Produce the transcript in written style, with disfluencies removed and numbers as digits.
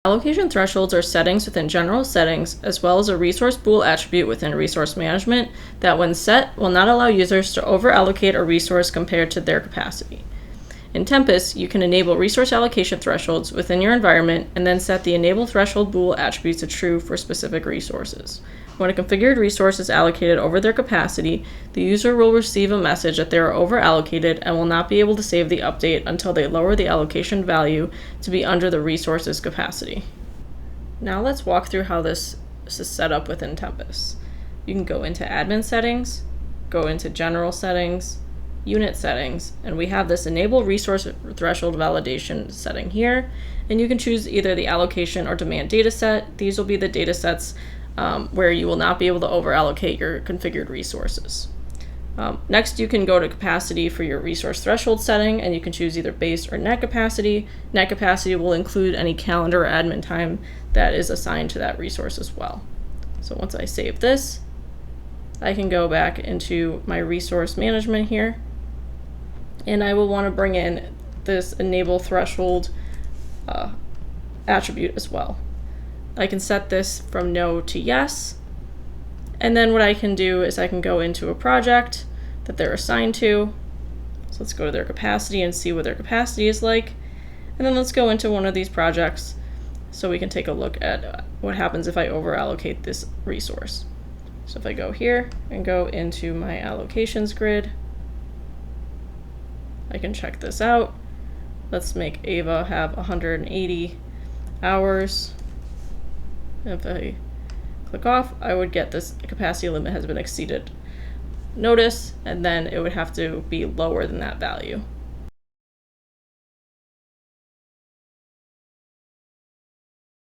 Allocation thresholds are settings within general settings, as well as a resource pool attribute within resource management that, when set, will not allow users to over-allocate a resource compared to their capacity. In Tempus, you can enable resource allocation thresholds within your environment and then set the enable threshold bool attribute to true for specific resources. When a configured resource is allocated over their capacity, the user will receive a message that they are over-allocated and will not be able to save the update until they lower the allocation value to be under the resource's capacity. Now let's walk through how this is set up within Tempus. You can go into admin settings, go into general settings, unit settings, and we have this enable resource threshold validation setting here, and you can choose either the allocation or demand dataset. These will be the datasets where you will not be able to over-allocate your configured resources. Next, you can go to capacity for your resource threshold setting, and you can choose either base or net capacity. Net capacity will include any calendar or admin time that is assigned to that resource as well. So once I save this, I can go back into my resource management here, and I will want to bring in this enable threshold attribute as well. I can set this from no to yes, and then what I can do is I can go into a project that they're assigned to. So let's go to their capacity and see what their capacity is like, and then let's go into one of these projects so we can take a look at what happens if I over allocate this resource. So if I go here and go into my allocations grid, I can check this out. Let's make Ava have 180 hours. If I click off, I would get this capacity limit has been exceeded notice, and then it would have to be lower than that value.